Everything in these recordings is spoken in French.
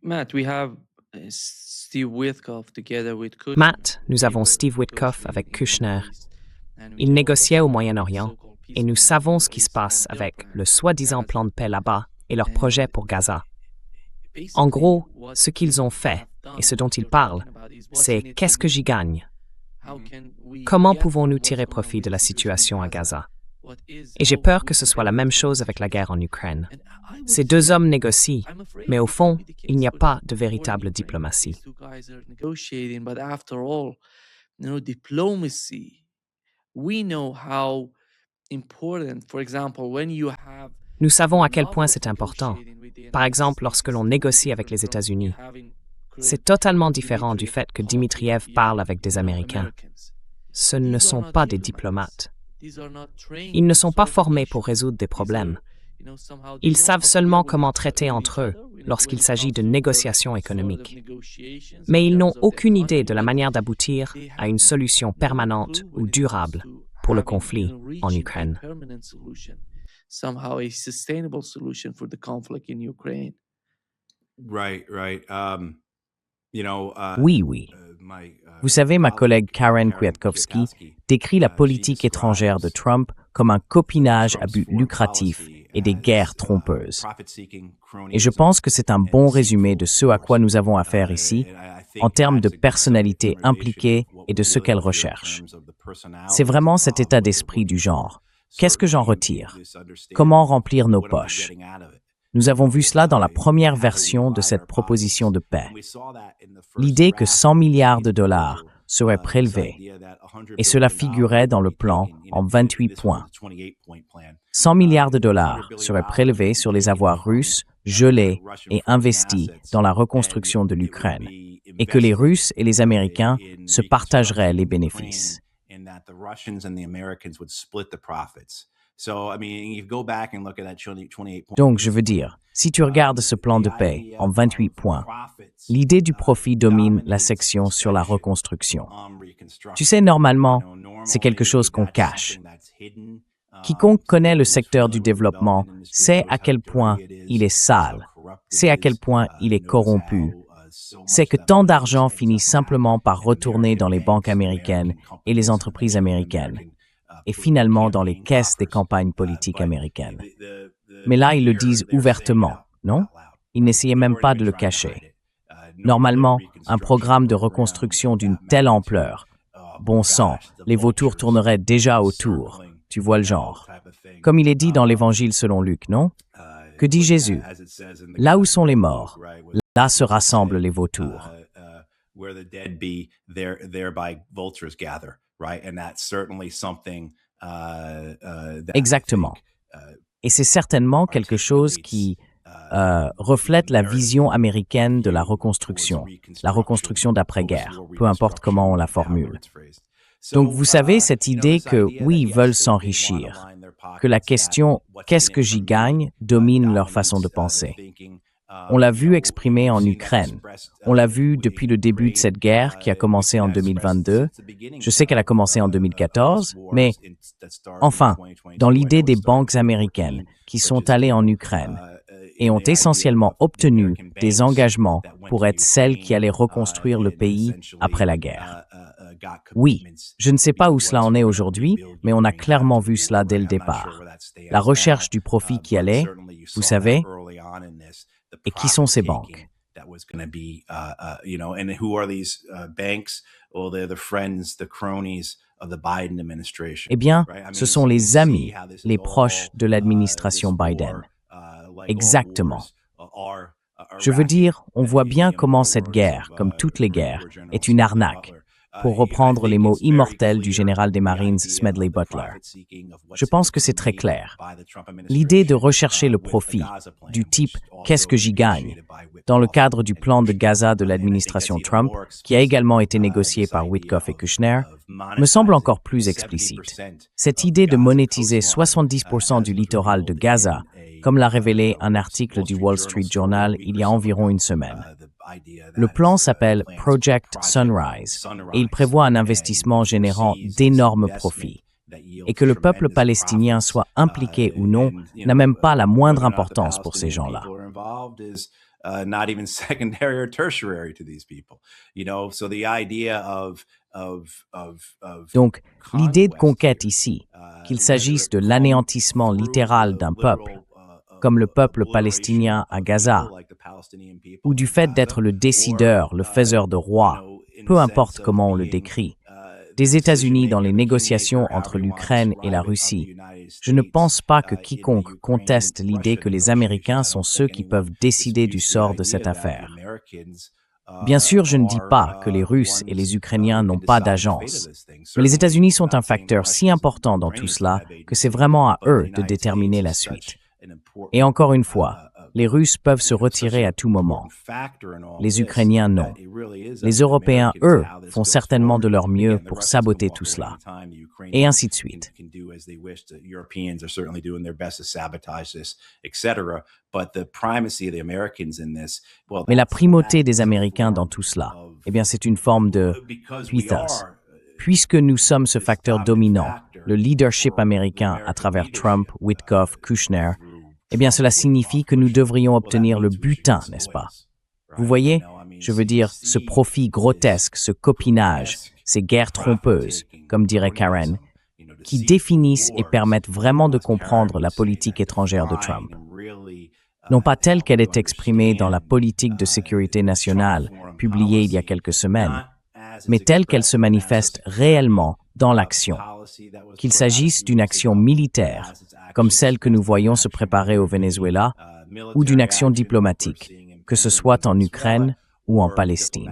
Matt, nous avons Steve Witkoff avec Kushner. Ils négociaient au Moyen-Orient et nous savons ce qui se passe avec le soi-disant plan de paix là-bas et leur projet pour Gaza. En gros, ce qu'ils ont fait et ce dont ils parlent, c'est qu'est-ce que j'y gagne? Comment pouvons-nous tirer profit de la situation à Gaza? Et j'ai peur que ce soit la même chose avec la guerre en Ukraine. Ces deux hommes négocient, mais au fond, il n'y a pas de véritable diplomatie. Nous savons à quel point c'est important. Par exemple, lorsque l'on négocie avec les États-Unis. C'est totalement différent du fait que Dmitriev parle avec des Américains. Ce ne sont pas des diplomates. Ils ne sont pas formés pour résoudre des problèmes. Ils savent seulement comment traiter entre eux lorsqu'il s'agit de négociations économiques. Mais ils n'ont aucune idée de la manière d'aboutir à une solution permanente ou durable pour le conflit en Ukraine. Oui. Vous savez, ma collègue Karen Kwiatkowski décrit la politique étrangère de Trump comme un copinage à but lucratif et des guerres trompeuses. Et je pense que c'est un bon résumé de ce à quoi nous avons affaire ici, en termes de personnalité impliquée et de ce qu'elle recherche. C'est vraiment cet état d'esprit du genre. Qu'est-ce que j'en retire? Comment remplir nos poches? Nous avons vu cela dans la première version de cette proposition de paix. L'idée que 100 milliards de dollars seraient prélevés, et cela figurait dans le plan en 28 points. 100 milliards de dollars seraient prélevés sur les avoirs russes, gelés et investis dans la reconstruction de l'Ukraine, et que les Russes et les Américains se partageraient les bénéfices. Donc, je veux dire, si tu regardes ce plan de paix en 28 points, l'idée du profit domine la section sur la reconstruction. Tu sais, normalement, c'est quelque chose qu'on cache. Quiconque connaît le secteur du développement sait à quel point il est sale, sait à quel point il est corrompu, sait que tant d'argent finit simplement par retourner dans les banques américaines et les entreprises américaines, et finalement dans les caisses des campagnes politiques américaines. Mais là, ils le disent ouvertement, non? Ils n'essayaient même pas de le cacher. Normalement, un programme de reconstruction d'une telle ampleur, bon sang, les vautours tourneraient déjà autour, tu vois le genre. Comme il est dit dans l'Évangile selon Luc, non? Que dit Jésus? Là où sont les morts, là se rassemblent les vautours. Exactement. Et c'est certainement quelque chose qui reflète la vision américaine de la reconstruction d'après-guerre, peu importe comment on la formule. Donc vous savez, cette idée que oui, ils veulent s'enrichir, que la question « qu'est-ce que j'y gagne » domine leur façon de penser. On l'a vu exprimé en Ukraine. On l'a vu depuis le début de cette guerre qui a commencé en 2022. Je sais qu'elle a commencé en 2014, mais enfin, dans l'idée des banques américaines qui sont allées en Ukraine et ont essentiellement obtenu des engagements pour être celles qui allaient reconstruire le pays après la guerre. Oui, je ne sais pas où cela en est aujourd'hui, mais on a clairement vu cela dès le départ. La recherche du profit qui allait, vous savez, et qui sont ces banques? Eh bien, ce sont les amis, les proches de l'administration Biden. Exactement. Je veux dire, on voit bien comment cette guerre, comme toutes les guerres, est une arnaque, pour reprendre les mots immortels du général des Marines Smedley Butler. Je pense que c'est très clair. L'idée de rechercher le profit, du type « qu'est-ce que j'y gagne ?» dans le cadre du plan de Gaza de l'administration Trump, qui a également été négocié par Witkoff et Kushner, me semble encore plus explicite. Cette idée de monétiser 70% du littoral de Gaza, comme l'a révélé un article du Wall Street Journal il y a environ une semaine. Le plan s'appelle Project Sunrise et il prévoit un investissement générant d'énormes profits. Et que le peuple palestinien soit impliqué ou non n'a même pas la moindre importance pour ces gens-là. not even secondary or tertiary to these people. So the idea of Donc, l'idée de conquête ici, qu'il s'agisse de l'anéantissement littéral d'un peuple, comme le peuple palestinien à Gaza, ou du fait d'être le décideur, le faiseur de rois, peu importe comment on le décrit, des États-Unis dans les négociations entre l'Ukraine et la Russie, je ne pense pas que quiconque conteste l'idée que les Américains sont ceux qui peuvent décider du sort de cette affaire. Bien sûr, je ne dis pas que les Russes et les Ukrainiens n'ont pas d'agence, mais les États-Unis sont un facteur si important dans tout cela que c'est vraiment à eux de déterminer la suite. Et encore une fois, les Russes peuvent se retirer à tout moment. Les Ukrainiens, non. Les Européens, eux, font certainement de leur mieux pour saboter tout cela. Et ainsi de suite. Mais la primauté des Américains dans tout cela, eh bien, c'est une forme de pathos. Puisque nous sommes ce facteur dominant, le leadership américain à travers Trump, Witkoff, Kushner, eh bien, cela signifie que nous devrions obtenir le butin, n'est-ce pas? Vous voyez, je veux dire, ce profit grotesque, ce copinage, ces guerres trompeuses, comme dirait Karen, qui définissent et permettent vraiment de comprendre la politique étrangère de Trump. Non pas telle qu'elle est exprimée dans la politique de sécurité nationale, publiée il y a quelques semaines, mais telle qu'elle se manifeste réellement dans l'action. Qu'il s'agisse d'une action militaire, comme celle que nous voyons se préparer au Venezuela, ou d'une action diplomatique, que ce soit en Ukraine ou en Palestine.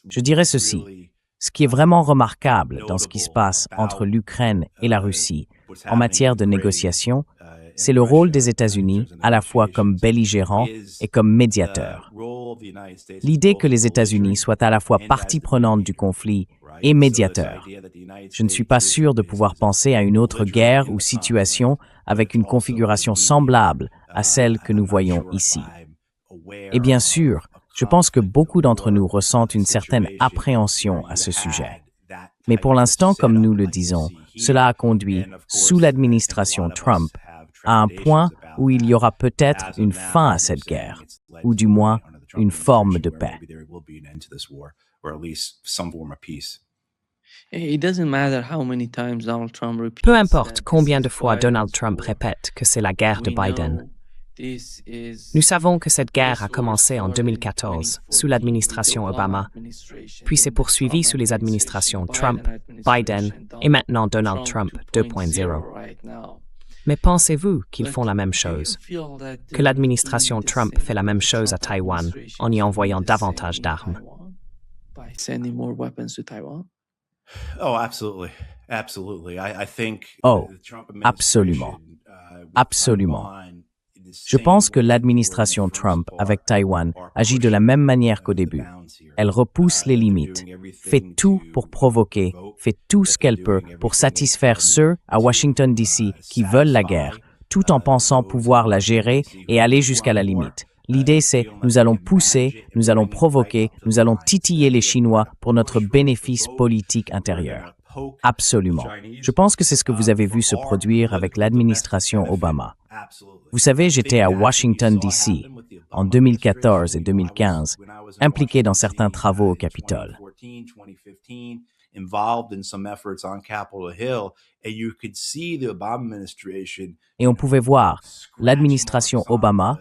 Je dirais ceci. Ce qui est vraiment remarquable dans ce qui se passe entre l'Ukraine et la Russie en matière de négociation, c'est le rôle des États-Unis à la fois comme belligérant et comme médiateur. L'idée que les États-Unis soient à la fois partie prenante du conflit et médiateur. Je ne suis pas sûr de pouvoir penser à une autre guerre ou situation avec une configuration semblable à celle que nous voyons ici. Et bien sûr, je pense que beaucoup d'entre nous ressentent une certaine appréhension à ce sujet. Mais pour l'instant, comme nous le disons, cela a conduit, sous l'administration Trump, à un point où il y aura peut-être une fin à cette guerre, ou du moins une forme de paix. Peu importe combien de fois Donald Trump répète que c'est la guerre de Biden. Nous savons que cette guerre a commencé en 2014 sous l'administration Obama, puis s'est poursuivie sous les administrations Trump, Biden et maintenant Donald Trump 2.0. Mais pensez-vous qu'ils font la même chose? Que l'administration Trump fait la même chose à Taïwan en y envoyant davantage d'armes? Oh, absolument. Absolument. Je pense que l'administration Trump avec Taïwan agit de la même manière qu'au début. Elle repousse les limites, fait tout pour provoquer, fait tout ce qu'elle peut pour satisfaire ceux à Washington, D.C. qui veulent la guerre, tout en pensant pouvoir la gérer et aller jusqu'à la limite. L'idée, c'est nous allons pousser, nous allons provoquer, nous allons titiller les Chinois pour notre bénéfice politique intérieur. Absolument. Je pense que c'est ce que vous avez vu se produire avec l'administration Obama. Vous savez, j'étais à Washington, D.C. en 2014 et 2015, impliqué dans certains travaux au Capitole. Et on pouvait voir l'administration Obama,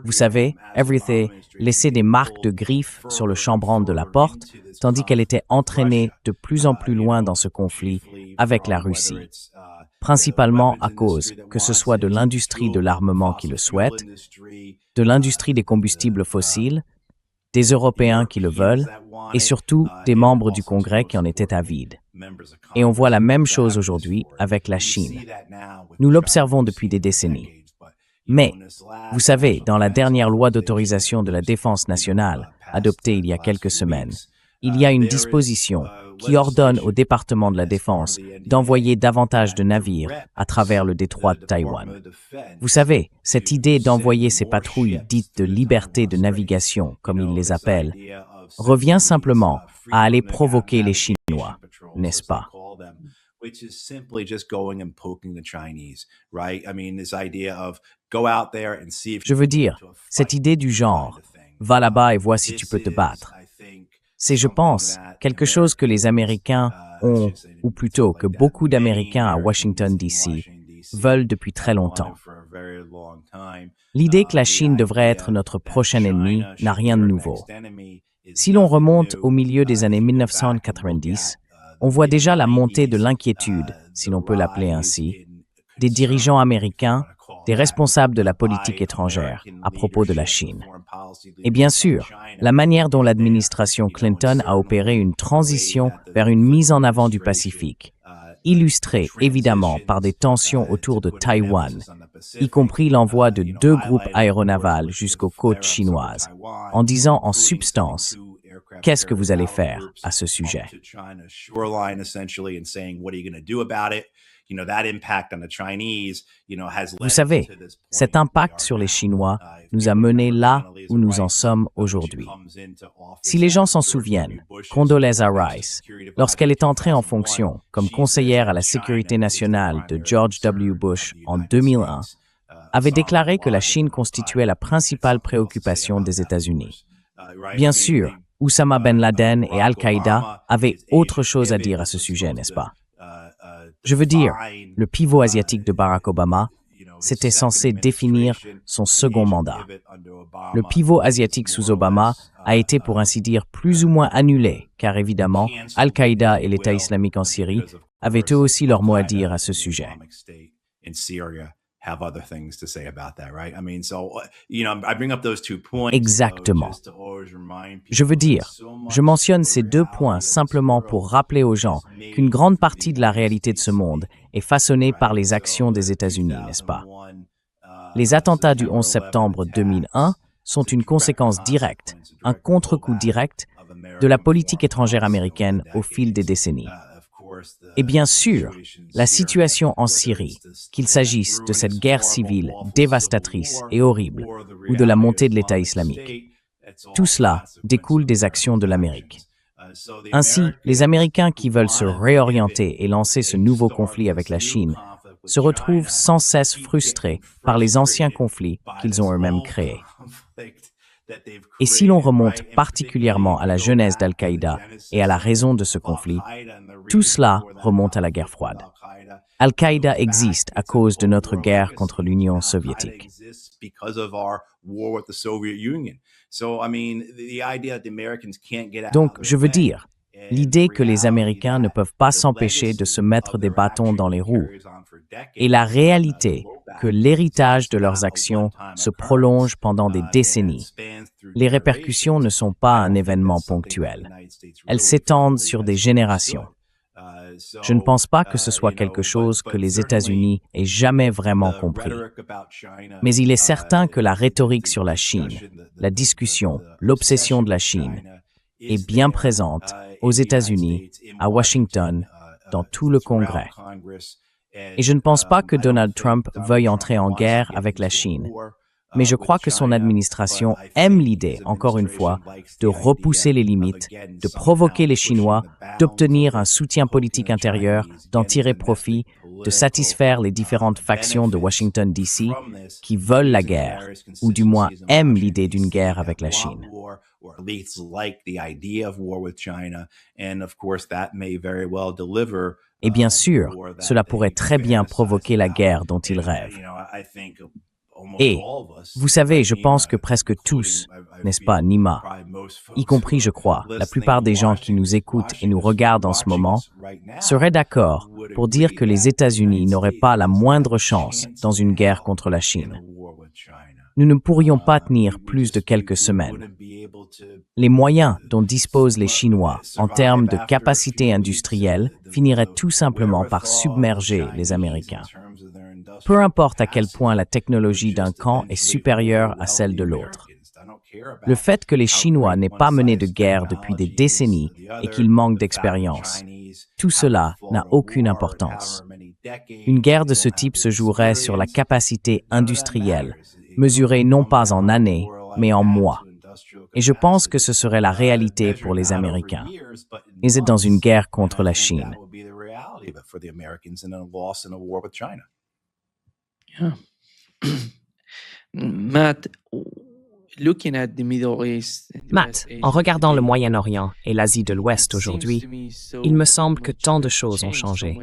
vous savez, everything, laisser des marques de griffes sur le chambranle de la porte, tandis qu'elle était entraînée de plus en plus loin dans ce conflit avec la Russie. Principalement à cause que ce soit de l'industrie de l'armement qui le souhaite, de l'industrie des combustibles fossiles, des Européens qui le veulent, et surtout des membres du Congrès qui en étaient avides. Et on voit la même chose aujourd'hui avec la Chine. Nous l'observons depuis des décennies. Mais, vous savez, dans la dernière loi d'autorisation de la défense nationale, adoptée il y a quelques semaines, il y a une disposition qui ordonne au département de la Défense d'envoyer davantage de navires à travers le détroit de Taïwan. Vous savez, cette idée d'envoyer ces patrouilles dites de liberté de navigation, comme ils les appellent, revient simplement à aller provoquer les Chinois, n'est-ce pas? which is simply just going and poking the Chinese, right? I mean, this idea of go out there and see if Je veux dire, cette idée du genre, va là-bas et vois si tu peux te battre. C'est, je pense, quelque chose que les Américains ont, ou plutôt que beaucoup d'Américains à Washington, D.C. veulent depuis très longtemps. L'idée que la Chine devrait être notre prochain ennemi n'a rien de nouveau. Si l'on remonte au milieu des années 1990, on voit déjà la montée de l'inquiétude, si l'on peut l'appeler ainsi, des dirigeants américains, des responsables de la politique étrangère à propos de la Chine. Et bien sûr, la manière dont l'administration Clinton a opéré une transition vers une mise en avant du Pacifique, illustrée évidemment par des tensions autour de Taïwan, y compris l'envoi de 2 groupes aéronavals jusqu'aux côtes chinoises, en disant en substance « Qu'est-ce que vous allez faire à ce sujet ?» Vous savez, cet impact sur les Chinois nous a menés là où nous en sommes aujourd'hui. Si les gens s'en souviennent, Condoleezza Rice, lorsqu'elle est entrée en fonction comme conseillère à la sécurité nationale de George W. Bush en 2001, avait déclaré que la Chine constituait la principale préoccupation des États-Unis. Bien sûr, Oussama Ben Laden et Al-Qaïda avaient autre chose à dire à ce sujet, n'est-ce pas? Je veux dire, le pivot asiatique de Barack Obama, c'était censé définir son second mandat. Le pivot asiatique sous Obama a été, pour ainsi dire, plus ou moins annulé, car évidemment, Al-Qaïda et l'État islamique en Syrie avaient eux aussi leur mot à dire à ce sujet. Exactement. Je veux dire, je mentionne ces 2 points simplement pour rappeler aux gens qu'une grande partie de la réalité de ce monde est façonnée par les actions des États-Unis, n'est-ce pas? Les attentats du 11 septembre 2001 sont une conséquence directe, un contre-coup direct de la politique étrangère américaine au fil des décennies. Et bien sûr, la situation en Syrie, qu'il s'agisse de cette guerre civile dévastatrice et horrible ou de la montée de l'État islamique, tout cela découle des actions de l'Amérique. Ainsi, les Américains qui veulent se réorienter et lancer ce nouveau conflit avec la Chine se retrouvent sans cesse frustrés par les anciens conflits qu'ils ont eux-mêmes créés. Et si l'on remonte particulièrement à la genèse d'Al-Qaïda et à la raison de ce conflit, tout cela remonte à la guerre froide. Al-Qaïda existe à cause de notre guerre contre l'Union soviétique. Donc, je veux dire, l'idée que les Américains ne peuvent pas s'empêcher de se mettre des bâtons dans les roues et la réalité que l'héritage de leurs actions se prolonge pendant des décennies. Les répercussions ne sont pas un événement ponctuel. Elles s'étendent sur des générations. Je ne pense pas que ce soit quelque chose que les États-Unis aient jamais vraiment compris. Mais il est certain que la rhétorique sur la Chine, la discussion, l'obsession de la Chine, est bien présente aux États-Unis, à Washington, dans tout le Congrès. Et je ne pense pas que Donald Trump veuille entrer en guerre avec la Chine, mais je crois que son administration aime l'idée, encore une fois, de repousser les limites, de provoquer les Chinois, d'obtenir un soutien politique intérieur, d'en tirer profit, de satisfaire les différentes factions de Washington, D.C. qui veulent la guerre, ou du moins aiment l'idée d'une guerre avec la Chine. Et bien sûr, cela pourrait très bien provoquer la guerre dont ils rêvent. Et, vous savez, je pense que presque tous, n'est-ce pas, Nima, y compris, je crois, la plupart des gens qui nous écoutent et nous regardent en ce moment, seraient d'accord pour dire que les États-Unis n'auraient pas la moindre chance dans une guerre contre la Chine. Nous ne pourrions pas tenir plus de quelques semaines. Les moyens dont disposent les Chinois en termes de capacité industrielle finiraient tout simplement par submerger les Américains. Peu importe à quel point la technologie d'un camp est supérieure à celle de l'autre. Le fait que les Chinois n'aient pas mené de guerre depuis des décennies et qu'ils manquent d'expérience, tout cela n'a aucune importance. Une guerre de ce type se jouerait sur la capacité industrielle, mesurée non pas en années, mais en mois. Et je pense que ce serait la réalité pour les Américains. Ils sont dans une guerre contre la Chine. but for the Americans and a loss in a war with China. Yeah. Matt, looking at the Middle East, Matt, en regardant le Moyen-Orient et l'Asie de l'Ouest aujourd'hui, il me semble que tant de choses ont changé.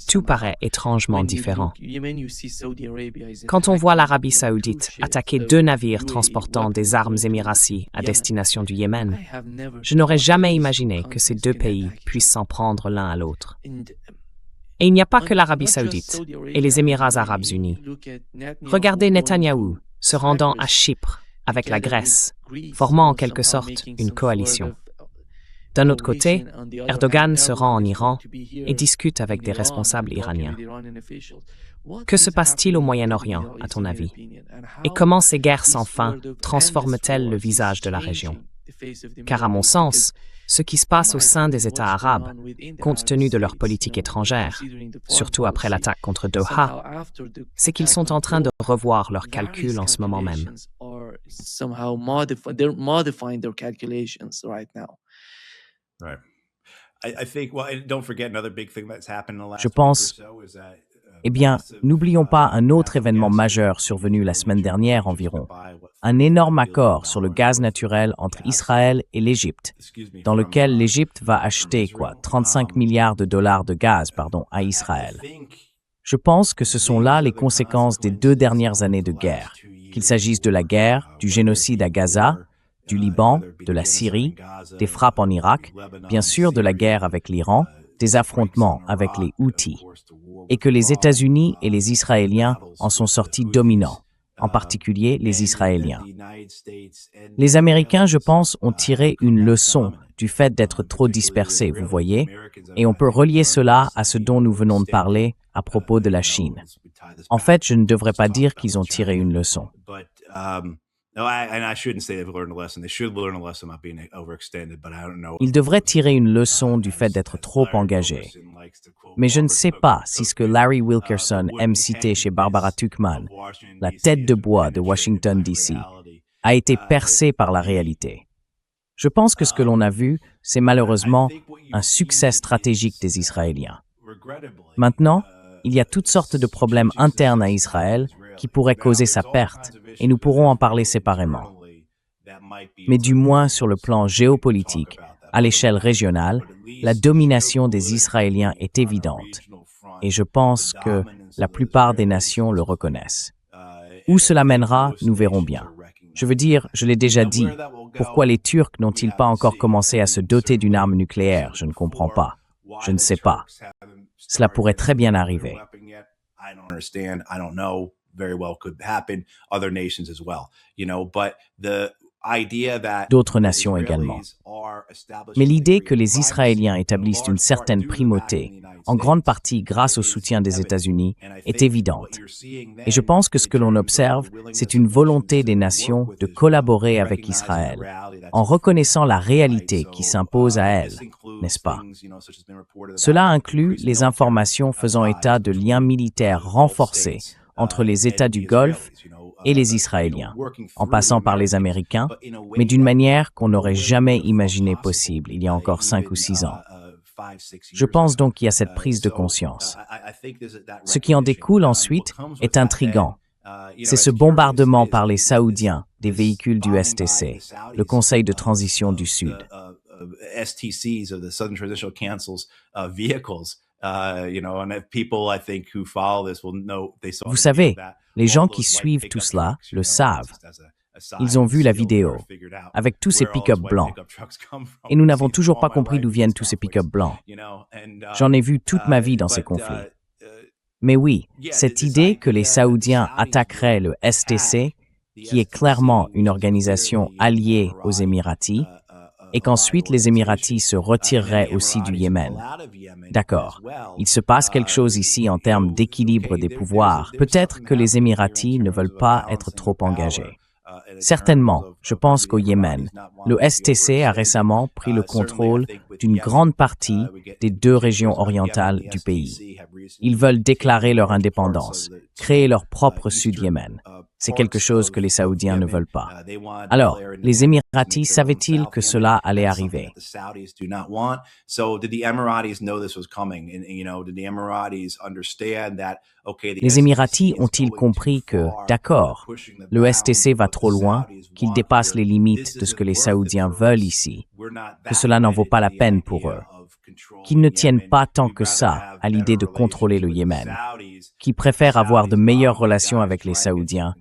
Tout paraît étrangement différent. Quand on voit l'Arabie saoudite attaquer 2 navires transportant des armes émiraties à destination du Yémen, je n'aurais jamais imaginé que ces 2 pays puissent s'en prendre l'un à l'autre. Et il n'y a pas que l'Arabie saoudite et les Émirats arabes unis. Regardez Netanyahou se rendant à Chypre avec la Grèce, formant en quelque sorte une coalition. D'un autre côté, Erdogan se rend en Iran et discute avec des responsables iraniens. Que se passe-t-il au Moyen-Orient, à ton avis? Et comment ces guerres sans fin transforment-elles le visage de la région? Car à mon sens, ce qui se passe au sein des États arabes, compte tenu de leur politique étrangère, surtout après l'attaque contre Doha, c'est qu'ils sont en train de revoir leurs calculs en ce moment même. Right. I think, well, and don't forget another big thing that's happened in the last Je pense, week or so is that, eh bien, n'oublions pas un autre événement majeur survenu la semaine dernière environ. Un énorme accord sur le gaz naturel entre Israël et l'Égypte, dans lequel l'Égypte va acheter 35 milliards de dollars de gaz, à Israël. Je pense que ce sont là les conséquences des 2 dernières années de guerre, qu'il s'agisse de la guerre, du génocide à Gaza, du Liban, de la Syrie, des frappes en Irak, bien sûr de la guerre avec l'Iran, des affrontements avec les Houthis, et que les États-Unis et les Israéliens en sont sortis dominants, en particulier les Israéliens. Les Américains, je pense, ont tiré une leçon du fait d'être trop dispersés, vous voyez, et on peut relier cela à ce dont nous venons de parler à propos de la Chine. En fait, je ne devrais pas dire qu'ils ont tiré une leçon. Ils devraient tirer une leçon du fait d'être trop engagés. Mais je ne sais pas si ce que Larry Wilkerson aime citer chez Barbara Tuchman, la tête de bois de Washington, D.C., a été percé par la réalité. Je pense que ce que l'on a vu, c'est malheureusement un succès stratégique des Israéliens. Maintenant, il y a toutes sortes de problèmes internes à Israël qui pourraient causer sa perte, et nous pourrons en parler séparément. Mais du moins sur le plan géopolitique, à l'échelle régionale, la domination des Israéliens est évidente, et je pense que la plupart des nations le reconnaissent. Où cela mènera, nous verrons bien. Je veux dire, je l'ai déjà dit, pourquoi les Turcs n'ont-ils pas encore commencé à se doter d'une arme nucléaire? Je ne comprends pas. Je ne sais pas. Cela pourrait très bien arriver. D'autres nations également. Mais l'idée que les Israéliens établissent une certaine primauté, en grande partie grâce au soutien des États-Unis, est évidente. Et je pense que ce que l'on observe, c'est une volonté des nations de collaborer avec Israël, en reconnaissant la réalité qui s'impose à elles, n'est-ce pas? Cela inclut les informations faisant état de liens militaires renforcés entre les États du Golfe et les Israéliens, en passant par les Américains, mais d'une manière qu'on n'aurait jamais imaginé possible il y a encore 5 ou 6 ans. Je pense donc qu'il y a cette prise de conscience. Ce qui en découle ensuite est intriguant. C'est ce bombardement par les Saoudiens des véhicules du STC, le Conseil de transition du Sud. Vous savez, les gens qui suivent tout cela le savent. Ils ont vu la vidéo, avec tous ces pick-up blancs. Et nous n'avons toujours pas compris d'où viennent tous ces pick-up blancs. J'en ai vu toute ma vie dans ces conflits. Mais oui, cette idée que les Saoudiens attaqueraient le STC, qui est clairement une organisation alliée aux Émiratis, et qu'ensuite les Émiratis se retireraient aussi du Yémen. D'accord, il se passe quelque chose ici en termes d'équilibre des pouvoirs. Peut-être que les Émiratis ne veulent pas être trop engagés. Certainement, je pense qu'au Yémen, le STC a récemment pris le contrôle d'une grande partie des 2 régions orientales du pays. Ils veulent déclarer leur indépendance, créer leur propre Sud-Yémen. C'est quelque chose que les Saoudiens ne veulent pas. Alors, les Émiratis savaient-ils que cela allait arriver? Les Émiratis ont-ils compris que, d'accord, le STC va trop loin, qu'il dépasse les limites de ce que les Saoudiens veulent ici, que cela n'en vaut pas la peine pour eux, qu'ils ne tiennent pas tant que ça à l'idée de contrôler le Yémen, qui préfèrent avoir de meilleures relations avec les Saoudiens,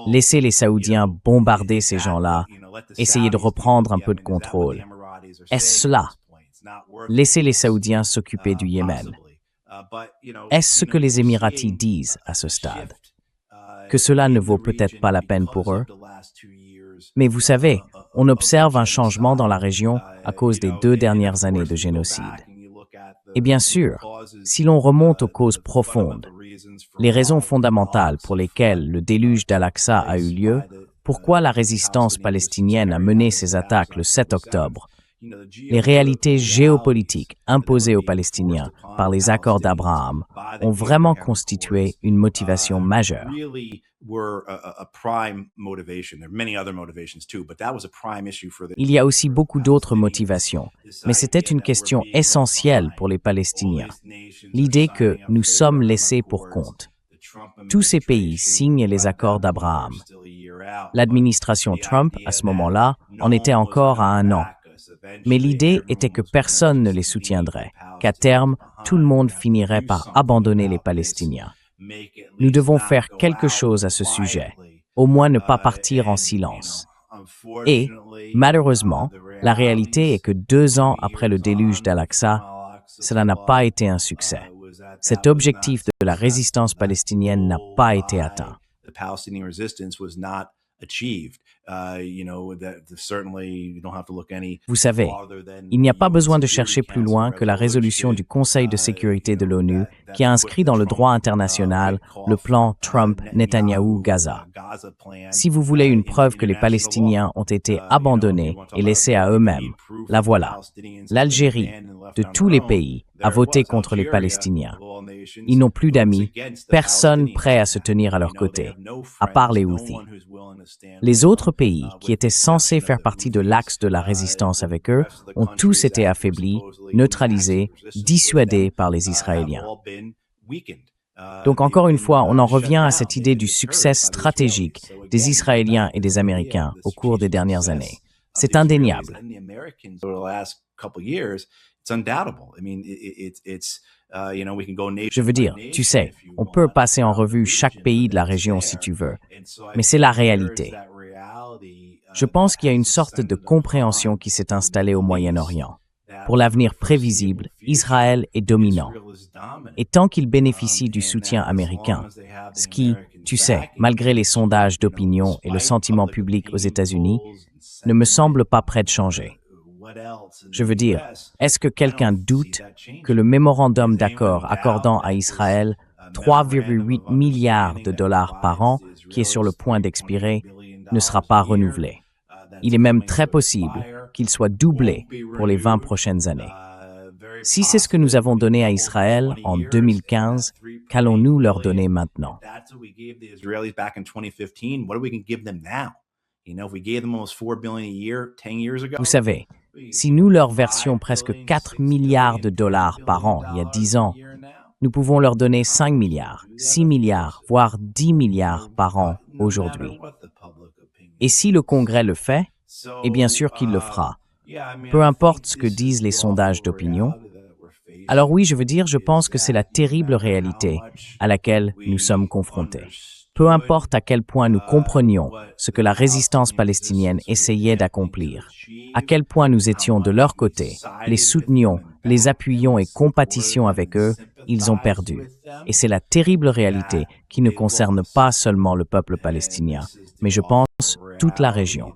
laisser les Saoudiens bombarder ces gens-là, essayer de reprendre un peu de contrôle. Est-ce cela? Laisser les Saoudiens s'occuper du Yémen. Est-ce ce que les Émiratis disent à ce stade? Que cela ne vaut peut-être pas la peine pour eux? Mais vous savez, on observe un changement dans la région à cause des 2 dernières années de génocide. Et bien sûr, si l'on remonte aux causes profondes, les raisons fondamentales pour lesquelles le déluge d'Al-Aqsa a eu lieu, pourquoi la résistance palestinienne a mené ses attaques le 7 octobre, les réalités géopolitiques imposées aux Palestiniens par les accords d'Abraham ont vraiment constitué une motivation majeure. Il y a aussi beaucoup d'autres motivations, mais c'était une question essentielle pour les Palestiniens. L'idée que nous sommes laissés pour compte. Tous ces pays signent les accords d'Abraham. L'administration Trump, à ce moment-là, en était encore à 1 an. Mais l'idée était que personne ne les soutiendrait, qu'à terme, tout le monde finirait par abandonner les Palestiniens. Nous devons faire quelque chose à ce sujet, au moins ne pas partir en silence. Et, malheureusement, la réalité est que 2 ans après le déluge d'Al-Aqsa, cela n'a pas été un succès. Cet objectif de la résistance palestinienne n'a pas été atteint. Vous savez, il n'y a pas besoin de chercher plus loin que la résolution du Conseil de sécurité de l'ONU qui a inscrit dans le droit international le plan Trump-Netanyahou-Gaza. Si vous voulez une preuve que les Palestiniens ont été abandonnés et laissés à eux-mêmes, la voilà. L'Algérie, de tous les pays, a voté contre les Palestiniens. Ils n'ont plus d'amis, personne prêt à se tenir à leur côté, à part les Houthis. Les autres pays, qui étaient censés faire partie de l'axe de la résistance avec eux, ont tous été affaiblis, neutralisés, dissuadés par les Israéliens. Donc encore une fois, on en revient à cette idée du succès stratégique des Israéliens et des Américains au cours des dernières années. C'est indéniable. Je veux dire, tu sais, on peut passer en revue chaque pays de la région si tu veux, mais c'est la réalité. Je pense qu'il y a une sorte de compréhension qui s'est installée au Moyen-Orient. Pour l'avenir prévisible, Israël est dominant. Et tant qu'il bénéficie du soutien américain, ce qui, tu sais, malgré les sondages d'opinion et le sentiment public aux États-Unis, ne me semble pas prêt de changer. Je veux dire, est-ce que quelqu'un doute que le mémorandum d'accord accordant à Israël 3,8 milliards de dollars par an, qui est sur le point d'expirer, ne sera pas renouvelé? Il est même très possible qu'il soit doublé pour les 20 prochaines années. Si c'est ce que nous avons donné à Israël en 2015, qu'allons-nous leur donner maintenant? Vous savez, si nous leur versions presque 4 milliards de dollars par an il y a 10 ans, nous pouvons leur donner 5 milliards, 6 milliards, voire 10 milliards par an aujourd'hui. Et si le Congrès le fait, et bien sûr qu'il le fera, peu importe ce que disent les sondages d'opinion, alors oui, je veux dire, je pense que c'est la terrible réalité à laquelle nous sommes confrontés. Peu importe à quel point nous comprenions ce que la résistance palestinienne essayait d'accomplir, à quel point nous étions de leur côté, les soutenions, les appuyions et compatissions avec eux, ils ont perdu. Et c'est la terrible réalité qui ne concerne pas seulement le peuple palestinien, mais je pense toute la région.